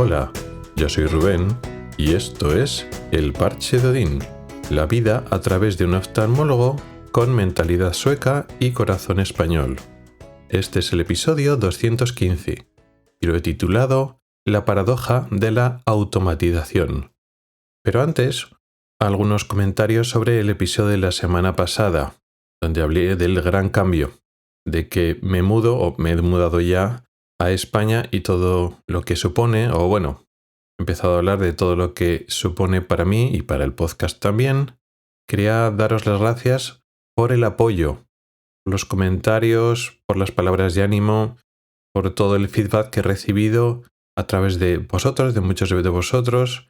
Hola, yo soy Rubén y esto es El Parche de Odín, la vida a través de un oftalmólogo con mentalidad sueca y corazón español. Este es el episodio 215 y lo he titulado La paradoja de la automatización. Pero antes, algunos comentarios sobre el episodio de la semana pasada, donde hablé del gran cambio, de que me mudo o me he mudado ya a España y todo lo que supone, o bueno, he empezado a hablar de todo lo que supone para mí y para el podcast también. Quería daros las gracias por el apoyo, por los comentarios, por las palabras de ánimo, por todo el feedback que he recibido a través de vosotros, de muchos de vosotros,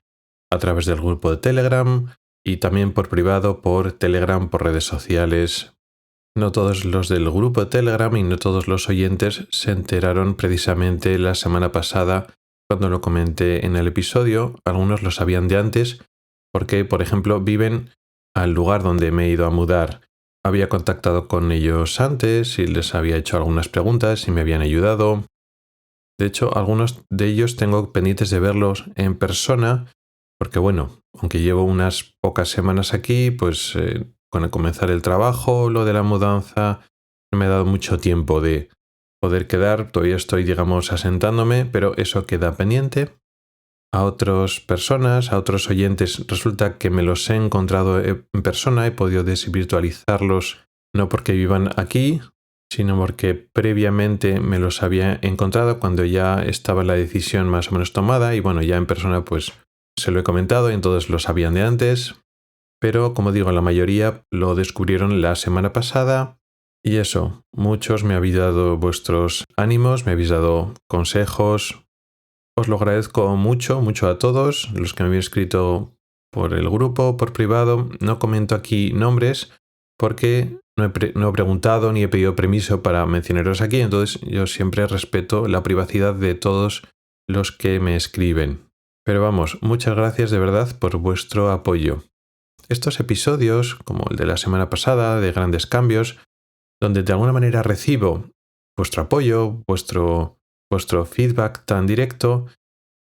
a través del grupo de Telegram y también por privado, por Telegram, por redes sociales. No todos los del grupo de Telegram y no todos los oyentes se enteraron precisamente la semana pasada cuando lo comenté en el episodio. Algunos lo sabían de antes porque, por ejemplo, viven al lugar donde me he ido a mudar. Había contactado con ellos antes y les había hecho algunas preguntas y me habían ayudado. De hecho, algunos de ellos tengo pendientes de verlos en persona porque, bueno, aunque llevo unas pocas semanas aquí, pues con el comenzar el trabajo, lo de la mudanza, no me ha dado mucho tiempo de poder quedar. Todavía estoy, digamos, asentándome, pero eso queda pendiente. A otras personas, a otros oyentes, resulta que me los he encontrado en persona, he podido desvirtualizarlos, no porque vivan aquí, sino porque previamente me los había encontrado cuando ya estaba la decisión más o menos tomada y bueno, ya en persona pues se lo he comentado y entonces lo sabían de antes. Pero, como digo, la mayoría lo descubrieron la semana pasada y eso, muchos me habéis dado vuestros ánimos, me habéis dado consejos. Os lo agradezco mucho, mucho a todos los que me habéis escrito por el grupo, por privado. No comento aquí nombres porque no he preguntado ni he pedido permiso para mencionaros aquí, entonces yo siempre respeto la privacidad de todos los que me escriben. Pero vamos, muchas gracias de verdad por vuestro apoyo. Estos episodios, como el de la semana pasada, de grandes cambios, donde de alguna manera recibo vuestro apoyo, vuestro feedback tan directo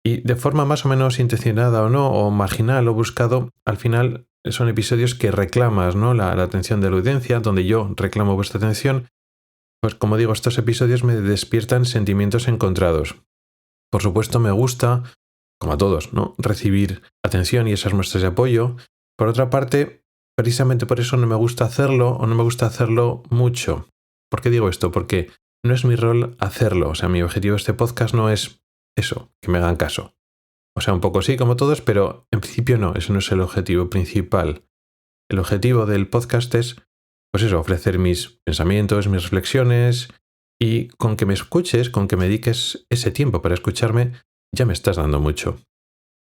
y de forma más o menos intencionada o no, o marginal o buscado, al final son episodios que reclamas, ¿no? la atención de la audiencia, donde yo reclamo vuestra atención. Pues como digo, estos episodios me despiertan sentimientos encontrados. Por supuesto me gusta, como a todos, ¿no? recibir atención y esas muestras de apoyo. Por otra parte, precisamente por eso no me gusta hacerlo o no me gusta hacerlo mucho. ¿Por qué digo esto? Porque no es mi rol hacerlo. O sea, mi objetivo de este podcast no es eso, que me hagan caso. O sea, un poco sí, como todos, pero en principio no, ese no es el objetivo principal. El objetivo del podcast es, pues eso, ofrecer mis pensamientos, mis reflexiones y con que me escuches, con que me dediques ese tiempo para escucharme, ya me estás dando mucho.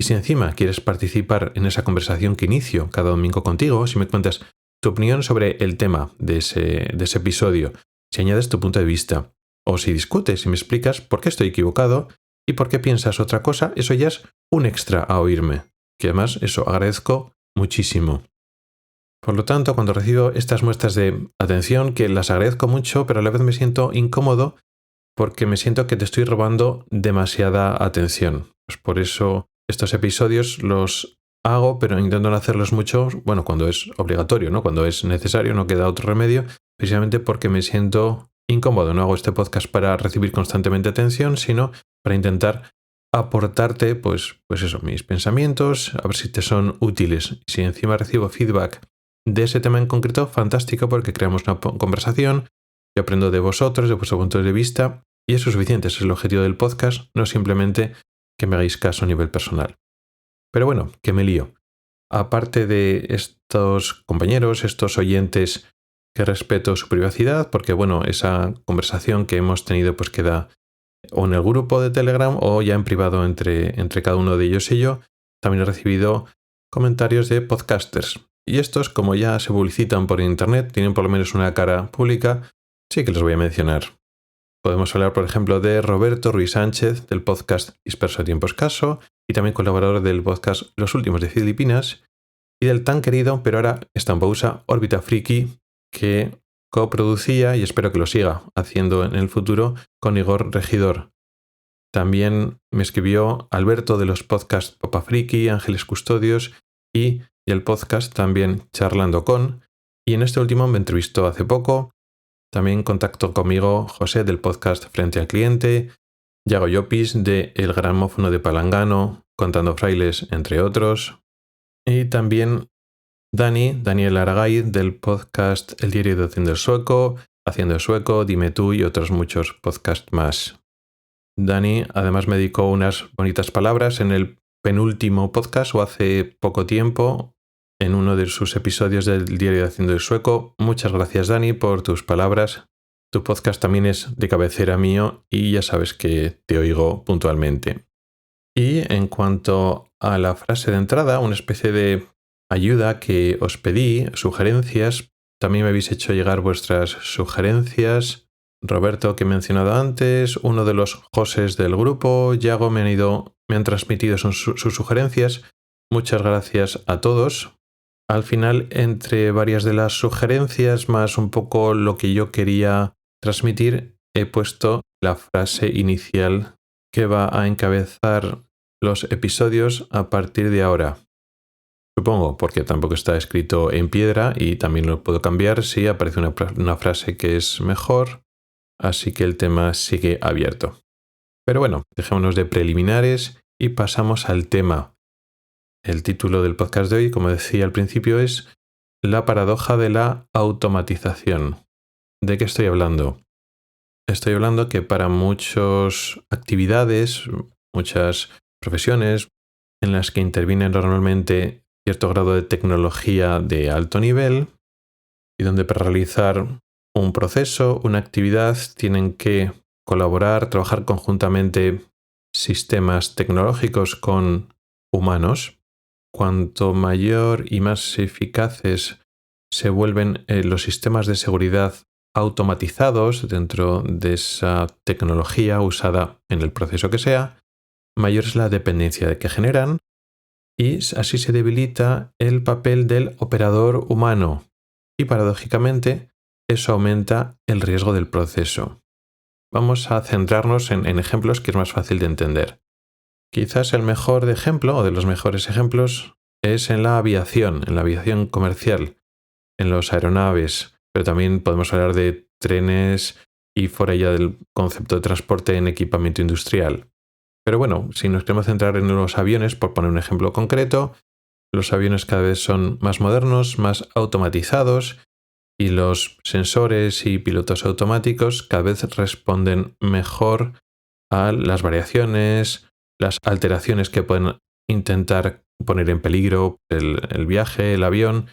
Y si encima quieres participar en esa conversación que inicio cada domingo contigo, si me cuentas tu opinión sobre el tema de ese episodio, si añades tu punto de vista, o si discutes y me explicas por qué estoy equivocado y por qué piensas otra cosa, eso ya es un extra a oírme, que además eso agradezco muchísimo. Por lo tanto, cuando recibo estas muestras de atención, que las agradezco mucho, pero a la vez me siento incómodo porque me siento que te estoy robando demasiada atención. Pues por eso estos episodios los hago, pero intento no hacerlos mucho, bueno, cuando es obligatorio, ¿no? Cuando es necesario, no queda otro remedio, precisamente porque me siento incómodo. No hago este podcast para recibir constantemente atención, sino para intentar aportarte, pues eso, mis pensamientos, a ver si te son útiles. Si encima recibo feedback de ese tema en concreto, fantástico, porque creamos una conversación. Yo aprendo de vosotros, de vuestro punto de vista, y eso es suficiente, ese es el objetivo del podcast, no simplemente que me hagáis caso a nivel personal. Pero bueno, que me lío. Aparte de estos compañeros, estos oyentes que respeto su privacidad, porque bueno, esa conversación que hemos tenido pues queda o en el grupo de Telegram o ya en privado entre cada uno de ellos y yo. También he recibido comentarios de podcasters. Y estos, como ya se publicitan por internet, tienen por lo menos una cara pública, sí que los voy a mencionar. Podemos hablar, por ejemplo, de Roberto Ruiz Sánchez, del podcast Disperso a Tiempo Escaso, y también colaborador del podcast Los Últimos de Filipinas, y del tan querido, pero ahora está en pausa, Órbita Friki, que coproducía y espero que lo siga haciendo en el futuro con Igor Regidor. También me escribió Alberto de los podcasts Papa Friki, Ángeles Custodios y el podcast también Charlando con. Y en este último me entrevistó hace poco. También contactó conmigo José del podcast Frente al Cliente, Yago Llopis de El Gramófono de Palangano, Contando Frailes, entre otros. Y también Daniel Aragay del podcast El Diario de Haciendo el Sueco, Dime Tú y otros muchos podcasts más. Dani además me dedicó unas bonitas palabras en el penúltimo podcast o hace poco tiempo en uno de sus episodios del Diario de Haciendo el Sueco. Muchas gracias, Dani, por tus palabras. Tu podcast también es de cabecera mío y ya sabes que te oigo puntualmente. Y en cuanto a la frase de entrada, una especie de ayuda que os pedí, sugerencias, también me habéis hecho llegar vuestras sugerencias. Roberto, que he mencionado antes, uno de los Joses del grupo, Yago, me han transmitido sus sugerencias. Muchas gracias a todos. Al final, entre varias de las sugerencias, más un poco lo que yo quería transmitir, he puesto la frase inicial que va a encabezar los episodios a partir de ahora. Supongo, porque tampoco está escrito en piedra y también lo puedo cambiar si aparece una frase que es mejor. Así que el tema sigue abierto. Pero bueno, dejémonos de preliminares y pasamos al tema. El título del podcast de hoy, como decía al principio, es La paradoja de la automatización. ¿De qué estoy hablando? Estoy hablando que para muchas actividades, muchas profesiones en las que interviene normalmente cierto grado de tecnología de alto nivel y donde para realizar un proceso, una actividad, tienen que colaborar, trabajar conjuntamente sistemas tecnológicos con humanos. Cuanto mayor y más eficaces se vuelven los sistemas de seguridad automatizados dentro de esa tecnología usada en el proceso que sea, mayor es la dependencia que generan y así se debilita el papel del operador humano. Y paradójicamente, eso aumenta el riesgo del proceso. Vamos a centrarnos en ejemplos que es más fácil de entender. Quizás el mejor ejemplo, o de los mejores ejemplos, es en la aviación comercial, en las aeronaves, pero también podemos hablar de trenes y fuera ya del concepto de transporte en equipamiento industrial. Pero bueno, si nos queremos centrar en los aviones, por poner un ejemplo concreto, los aviones cada vez son más modernos, más automatizados y los sensores y pilotos automáticos cada vez responden mejor a las variaciones, las alteraciones que pueden intentar poner en peligro el viaje, el avión.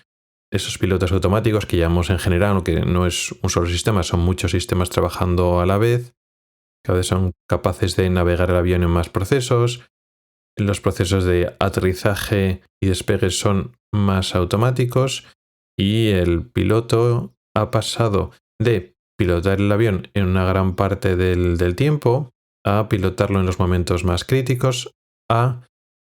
Esos pilotos automáticos que llamamos en general, aunque no es un solo sistema, son muchos sistemas trabajando a la vez. Cada vez son capaces de navegar el avión en más procesos. Los procesos de aterrizaje y despegue son más automáticos y el piloto ha pasado de pilotar el avión en una gran parte del tiempo a pilotarlo en los momentos más críticos,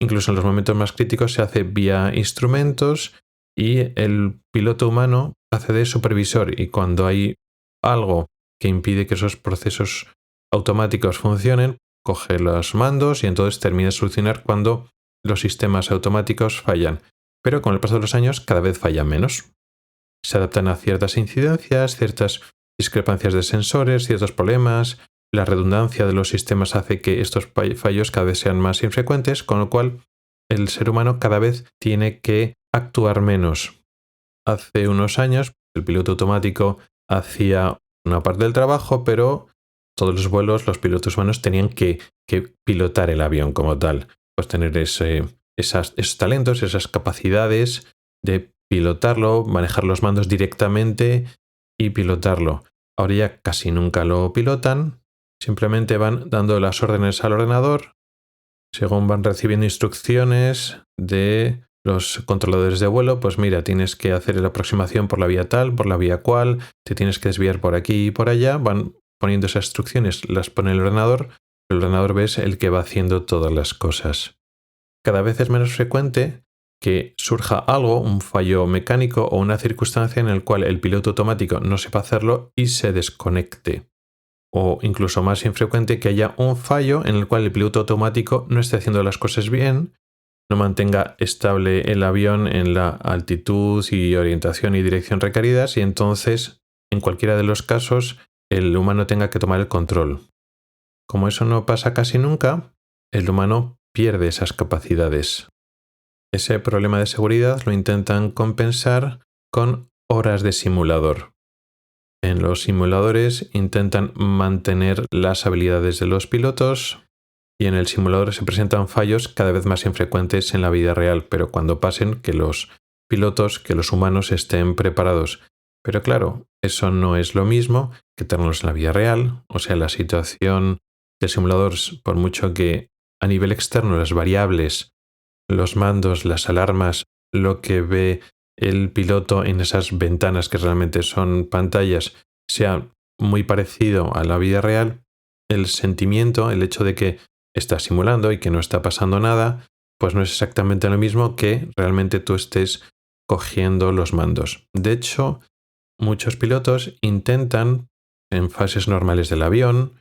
incluso en los momentos más críticos se hace vía instrumentos y el piloto humano hace de supervisor y cuando hay algo que impide que esos procesos automáticos funcionen, coge los mandos y entonces termina de solucionar cuando los sistemas automáticos fallan. Pero con el paso de los años cada vez fallan menos. Se adaptan a ciertas incidencias, ciertas discrepancias de sensores, ciertos problemas. La redundancia de los sistemas hace que estos fallos cada vez sean más infrecuentes, con lo cual el ser humano cada vez tiene que actuar menos. Hace unos años el piloto automático hacía una parte del trabajo, pero todos los vuelos los pilotos humanos tenían que pilotar el avión como tal. Pues tener esos talentos, esas capacidades de pilotarlo, manejar los mandos directamente y pilotarlo. Ahora ya casi nunca lo pilotan, simplemente van dando las órdenes al ordenador, según van recibiendo instrucciones de los controladores de vuelo, pues mira, tienes que hacer la aproximación por la vía tal, por la vía cual, te tienes que desviar por aquí y por allá, van poniendo esas instrucciones, las pone el ordenador es el que va haciendo todas las cosas. Cada vez es menos frecuente que surja algo, un fallo mecánico o una circunstancia en la cual el piloto automático no sepa hacerlo y se desconecte. o incluso más infrecuente que haya un fallo en el cual el piloto automático no esté haciendo las cosas bien, no mantenga estable el avión en la altitud y orientación y dirección requeridas, y entonces, en cualquiera de los casos, el humano tenga que tomar el control. Como eso no pasa casi nunca, el humano pierde esas capacidades. Ese problema de seguridad lo intentan compensar con horas de simulador. En los simuladores intentan mantener las habilidades de los pilotos y en el simulador se presentan fallos cada vez más infrecuentes en la vida real, pero cuando pasen que los pilotos, que los humanos estén preparados. Pero claro, eso no es lo mismo que tenerlos en la vida real, o sea, la situación del simulador, por mucho que a nivel externo las variables, los mandos, las alarmas, lo que ve el piloto en esas ventanas que realmente son pantallas, sea muy parecido a la vida real, el sentimiento, el hecho de que está simulando y que no está pasando nada, pues no es exactamente lo mismo que realmente tú estés cogiendo los mandos. De hecho, muchos pilotos intentan, en fases normales del avión,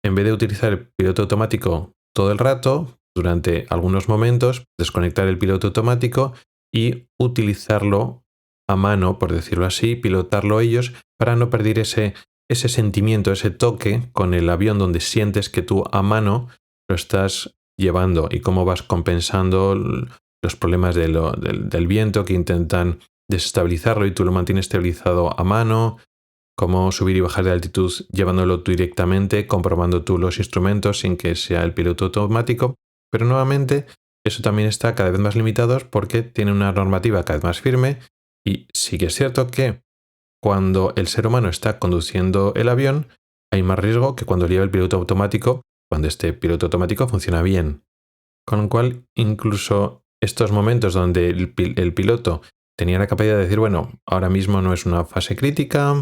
en vez de utilizar el piloto automático todo el rato, durante algunos momentos, desconectar el piloto automático y utilizarlo a mano, por decirlo así, pilotarlo ellos para no perder ese sentimiento, ese toque con el avión donde sientes que tú a mano lo estás llevando y cómo vas compensando los problemas del viento que intentan desestabilizarlo y tú lo mantienes estabilizado a mano, cómo subir y bajar de altitud llevándolo tú directamente, comprobando tú los instrumentos sin que sea el piloto automático. Pero nuevamente, eso también está cada vez más limitado porque tiene una normativa cada vez más firme y sí que es cierto que cuando el ser humano está conduciendo el avión, hay más riesgo que cuando lleva el piloto automático, cuando este piloto automático funciona bien. Con lo cual, incluso estos momentos donde el piloto tenía la capacidad de decir, bueno, ahora mismo no es una fase crítica,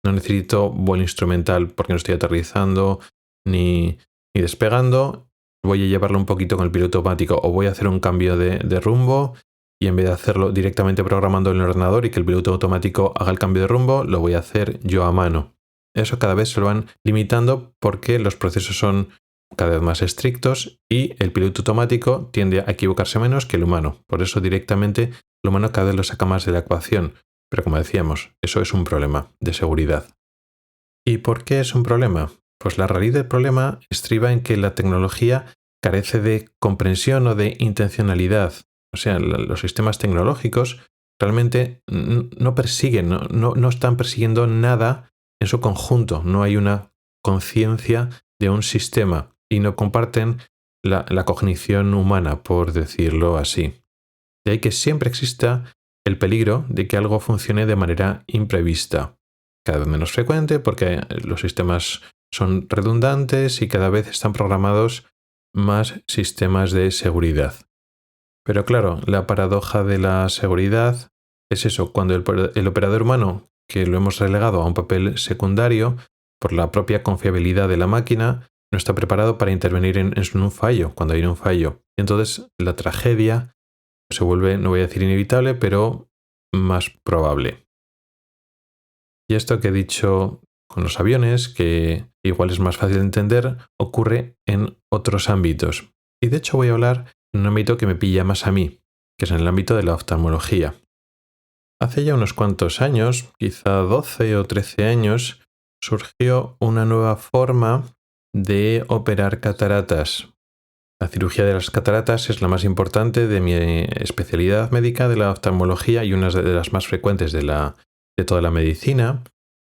no necesito vuelo instrumental porque no estoy aterrizando ni despegando, voy a llevarlo un poquito con el piloto automático o voy a hacer un cambio de rumbo y en vez de hacerlo directamente programando en el ordenador y que el piloto automático haga el cambio de rumbo, lo voy a hacer yo a mano. Eso cada vez se lo van limitando porque los procesos son cada vez más estrictos y el piloto automático tiende a equivocarse menos que el humano. Por eso directamente el humano cada vez lo saca más de la ecuación. Pero como decíamos, eso es un problema de seguridad. ¿Y por qué es un problema? Pues la raíz del problema estriba en que la tecnología carece de comprensión o de intencionalidad. O sea, los sistemas tecnológicos realmente no persiguen, no están persiguiendo nada en su conjunto. No hay una conciencia de un sistema y no comparten la cognición humana, por decirlo así. De ahí que siempre exista el peligro de que algo funcione de manera imprevista. Cada vez menos frecuente porque los sistemas son redundantes y cada vez están programados más sistemas de seguridad. Pero claro, la paradoja de la seguridad es eso, cuando el operador humano, que lo hemos relegado a un papel secundario por la propia confiabilidad de la máquina, no está preparado para intervenir en un fallo, cuando hay un fallo. Y entonces la tragedia se vuelve, no voy a decir inevitable, pero más probable. Y esto que he dicho con los aviones, que igual es más fácil de entender, ocurre en otros ámbitos. Y de hecho voy a hablar en un ámbito que me pilla más a mí, que es en el ámbito de la oftalmología. Hace ya unos cuantos años, quizá 12 o 13 años, surgió una nueva forma de operar cataratas. La cirugía de las cataratas es la más importante de mi especialidad médica de la oftalmología y una de las más frecuentes de toda la medicina.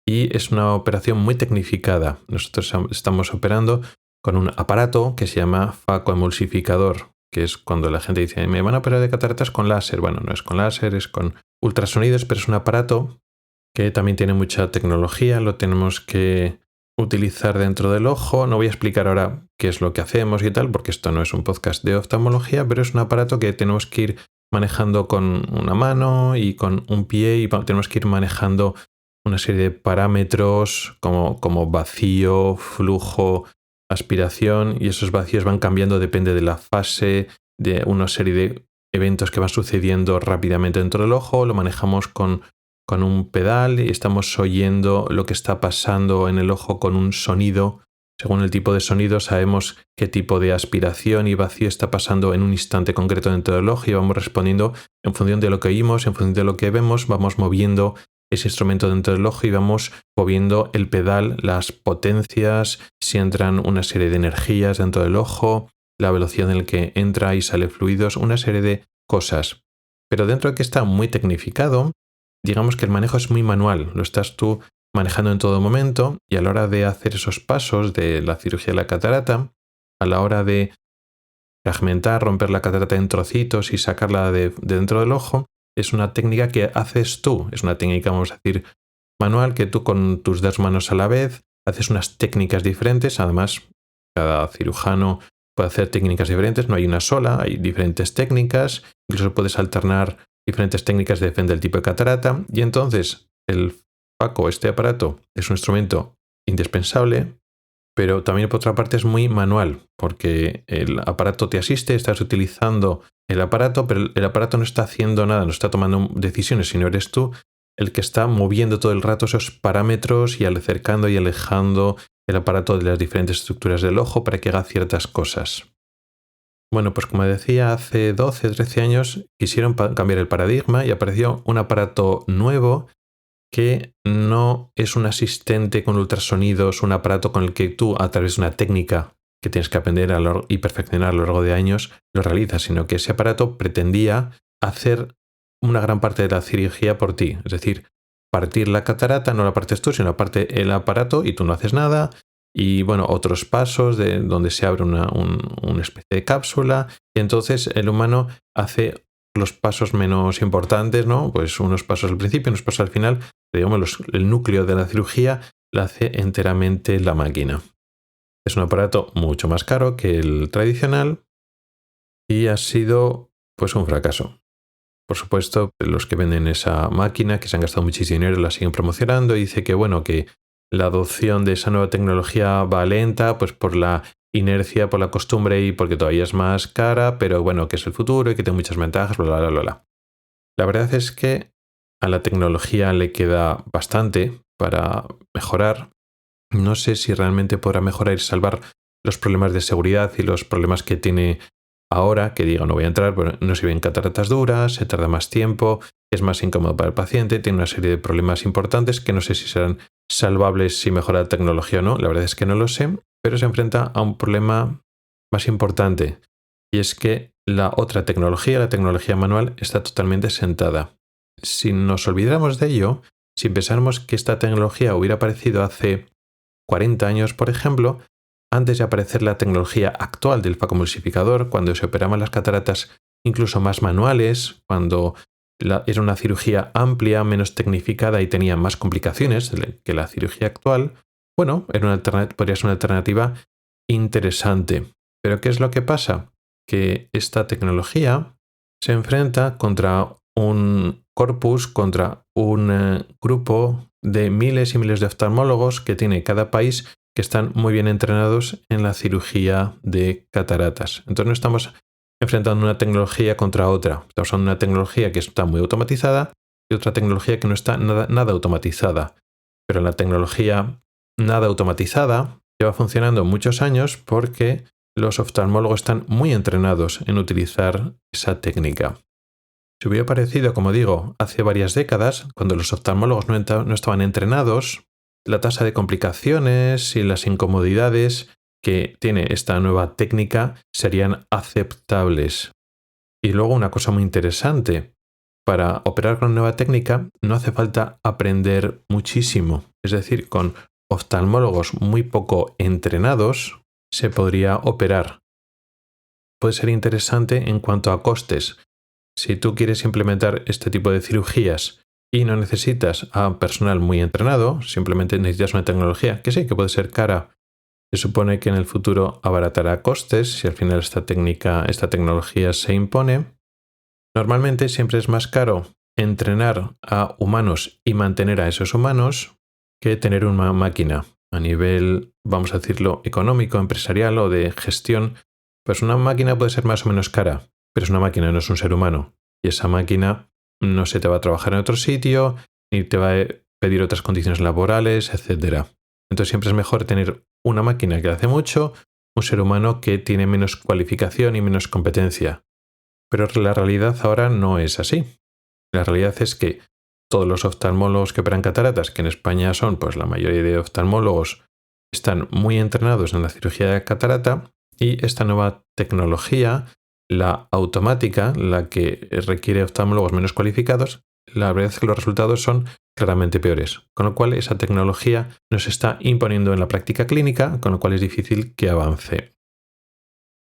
Y es una operación muy tecnificada. Nosotros estamos operando con un aparato que se llama facoemulsificador, que es cuando la gente dice, me van a operar de cataratas con láser. Bueno, no es con láser, es con ultrasonidos, pero es un aparato que también tiene mucha tecnología. Lo tenemos que utilizar dentro del ojo. No voy a explicar ahora qué es lo que hacemos y tal, porque esto no es un podcast de oftalmología, pero es un aparato que tenemos que ir manejando con una mano y con un pie y tenemos que ir manejando una serie de parámetros como vacío, flujo, aspiración, y esos vacíos van cambiando, depende de la fase, de una serie de eventos que van sucediendo rápidamente dentro del ojo. Lo manejamos con con un pedal y estamos oyendo lo que está pasando en el ojo con un sonido. Según el tipo de sonido sabemos qué tipo de aspiración y vacío está pasando en un instante concreto dentro del ojo y vamos respondiendo en función de lo que oímos, en función de lo que vemos, vamos moviendo ese instrumento dentro del ojo y vamos moviendo el pedal, las potencias, si entran una serie de energías dentro del ojo, la velocidad en la que entra y sale fluidos, una serie de cosas. Pero dentro de que está muy tecnificado, digamos que el manejo es muy manual, lo estás tú manejando en todo momento y a la hora de hacer esos pasos de la cirugía de la catarata, a la hora de fragmentar, romper la catarata en trocitos y sacarla de dentro del ojo, es una técnica que haces tú, es una técnica, vamos a decir, manual, que tú con tus dos manos a la vez haces unas técnicas diferentes, además cada cirujano puede hacer técnicas diferentes, no hay una sola, hay diferentes técnicas, incluso puedes alternar diferentes técnicas, depende del tipo de catarata, y entonces el Faco, este aparato, es un instrumento indispensable, pero también por otra parte es muy manual, porque el aparato te asiste, estás utilizando el aparato, pero el aparato no está haciendo nada, no está tomando decisiones, sino eres tú el que está moviendo todo el rato esos parámetros y acercando y alejando el aparato de las diferentes estructuras del ojo para que haga ciertas cosas. Bueno, pues como decía, hace 12, 13 años quisieron cambiar el paradigma y apareció un aparato nuevo que no es un asistente con ultrasonidos, un aparato con el que tú, a través de una técnica que tienes que aprender y perfeccionar a lo largo de años, lo realizas, sino que ese aparato pretendía hacer una gran parte de la cirugía por ti. Es decir, partir la catarata, no la partes tú, sino la parte el aparato y tú no haces nada. Y bueno, otros pasos de donde se abre una especie de cápsula. Y entonces el humano hace los pasos menos importantes, ¿no? Pues unos pasos al principio, unos pasos al final. Digamos, el núcleo de la cirugía la hace enteramente la máquina. Es un aparato mucho más caro que el tradicional y ha sido pues un fracaso. Por supuesto, los que venden esa máquina, que se han gastado muchísimo dinero, la siguen promocionando y dice que bueno, que la adopción de esa nueva tecnología va lenta, pues por la inercia, por la costumbre y porque todavía es más cara, pero bueno, que es el futuro y que tiene muchas ventajas, bla, bla, bla, bla. La verdad es que a la tecnología le queda bastante para mejorar. No sé si realmente podrá mejorar y salvar los problemas de seguridad y los problemas que tiene ahora, que digo, no voy a entrar, pero no se ven cataratas duras, se tarda más tiempo, es más incómodo para el paciente, tiene una serie de problemas importantes que no sé si serán salvables si mejora la tecnología o no, la verdad es que no lo sé, pero se enfrenta a un problema más importante y es que la otra tecnología, la tecnología manual, está totalmente sentada. Si nos olvidáramos de ello, si pensáramos que esta tecnología hubiera aparecido hace 40 años, por ejemplo, antes de aparecer la tecnología actual del facomulsificador, cuando se operaban las cataratas incluso más manuales, cuando era una cirugía amplia, menos tecnificada y tenía más complicaciones que la cirugía actual, bueno, podría ser una alternativa interesante. Pero ¿qué es lo que pasa? Que esta tecnología se enfrenta contra un corpus, contra un grupo de miles y miles de oftalmólogos que tiene cada país que están muy bien entrenados en la cirugía de cataratas. Entonces no estamos enfrentando una tecnología contra otra. Estamos usando una tecnología que está muy automatizada y otra tecnología que no está nada automatizada. Pero la tecnología nada automatizada lleva funcionando muchos años porque los oftalmólogos están muy entrenados en utilizar esa técnica. Si hubiera aparecido, como digo, hace varias décadas, cuando los oftalmólogos no estaban entrenados, la tasa de complicaciones y las incomodidades que tiene esta nueva técnica serían aceptables. Y luego una cosa muy interesante, para operar con nueva técnica no hace falta aprender muchísimo. Es decir, con oftalmólogos muy poco entrenados se podría operar. Puede ser interesante en cuanto a costes. Si tú quieres implementar este tipo de cirugías y no necesitas a personal muy entrenado, simplemente necesitas una tecnología que sí, que puede ser cara. Se supone que en el futuro abaratará costes si al final esta tecnología se impone. Normalmente siempre es más caro entrenar a humanos y mantener a esos humanos que tener una máquina. A nivel, vamos a decirlo, económico, empresarial o de gestión, pues una máquina puede ser más o menos cara, pero es una máquina, no es un ser humano. Y esa máquina no se te va a trabajar en otro sitio ni te va a pedir otras condiciones laborales, etc. Entonces siempre es mejor tener una máquina que hace mucho, un ser humano que tiene menos cualificación y menos competencia. Pero la realidad ahora no es así. La realidad es que todos los oftalmólogos que operan cataratas, que en España son pues la mayoría de oftalmólogos, están muy entrenados en la cirugía de catarata, y esta nueva tecnología, la automática, la que requiere oftalmólogos menos cualificados, la verdad es que los resultados son claramente peores. Con lo cual esa tecnología nos está imponiendo en la práctica clínica, con lo cual es difícil que avance.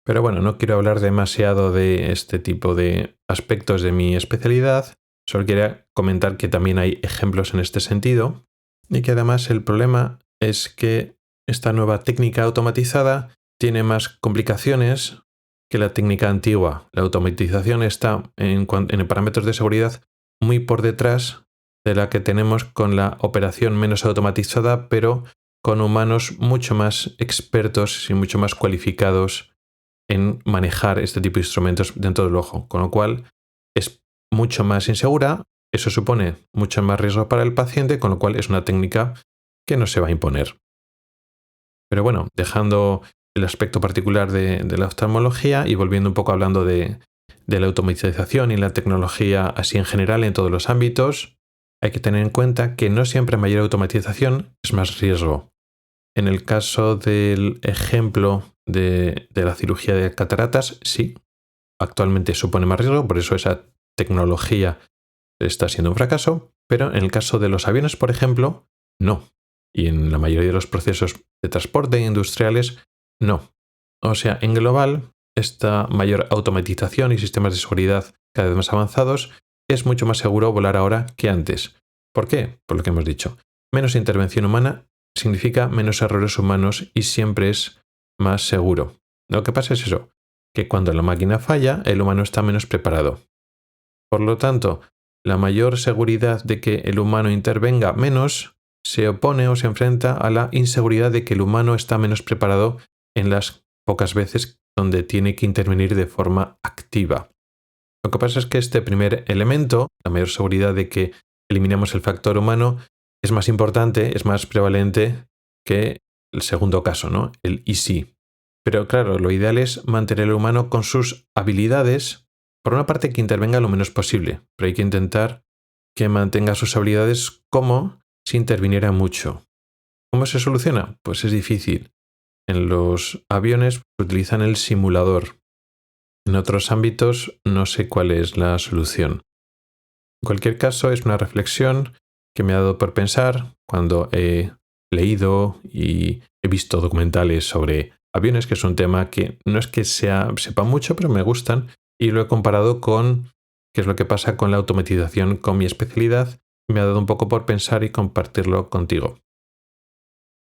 Pero bueno, no quiero hablar demasiado de este tipo de aspectos de mi especialidad. Solo quería comentar que también hay ejemplos en este sentido y que además el problema es que esta nueva técnica automatizada tiene más complicaciones que la técnica antigua. La automatización está en parámetros de seguridad muy por detrás de la que tenemos con la operación menos automatizada, pero con humanos mucho más expertos y mucho más cualificados en manejar este tipo de instrumentos dentro del ojo, con lo cual es mucho más insegura, eso supone mucho más riesgo para el paciente, con lo cual es una técnica que no se va a imponer. Pero bueno, dejando el aspecto particular de la oftalmología y volviendo un poco hablando de la automatización y la tecnología así en general en todos los ámbitos, hay que tener en cuenta que no siempre mayor automatización es más riesgo. En el caso del ejemplo de la cirugía de cataratas, sí, actualmente supone más riesgo, por eso esa tecnología está siendo un fracaso, pero en el caso de los aviones, por ejemplo, no. Y en la mayoría de los procesos de transporte industriales, no. O sea, en global, esta mayor automatización y sistemas de seguridad cada vez más avanzados, es mucho más seguro volar ahora que antes. ¿Por qué? Por lo que hemos dicho. Menos intervención humana significa menos errores humanos y siempre es más seguro. Lo que pasa es eso, que cuando la máquina falla, el humano está menos preparado. Por lo tanto, la mayor seguridad de que el humano intervenga menos se opone o se enfrenta a la inseguridad de que el humano está menos preparado en las pocas veces donde tiene que intervenir de forma activa. Lo que pasa es que este primer elemento, la mayor seguridad de que eliminamos el factor humano, es más importante, es más prevalente que el segundo caso, ¿no? El y sí. Pero claro, lo ideal es mantener al humano con sus habilidades. Por una parte, que intervenga lo menos posible, pero hay que intentar que mantenga sus habilidades como si interviniera mucho. ¿Cómo se soluciona? Pues es difícil. En los aviones utilizan el simulador. En otros ámbitos no sé cuál es la solución. En cualquier caso, es una reflexión que me ha dado por pensar cuando he leído y he visto documentales sobre aviones, que es un tema que no es que sepa mucho, pero me gustan, y lo he comparado con qué es lo que pasa con la automatización con mi especialidad, y me ha dado un poco por pensar y compartirlo contigo.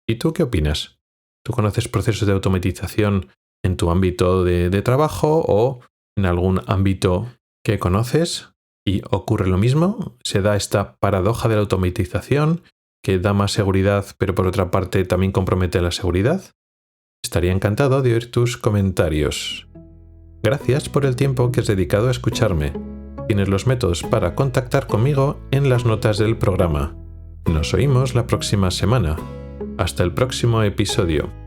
¿Y tú qué opinas? ¿Tú conoces procesos de automatización en tu ámbito de trabajo o en algún ámbito que conoces y ocurre lo mismo? ¿Se da esta paradoja de la automatización que da más seguridad, pero por otra parte también compromete la seguridad? Estaría encantado de oír tus comentarios. Gracias por el tiempo que has dedicado a escucharme. Tienes los métodos para contactar conmigo en las notas del programa. Nos oímos la próxima semana. Hasta el próximo episodio.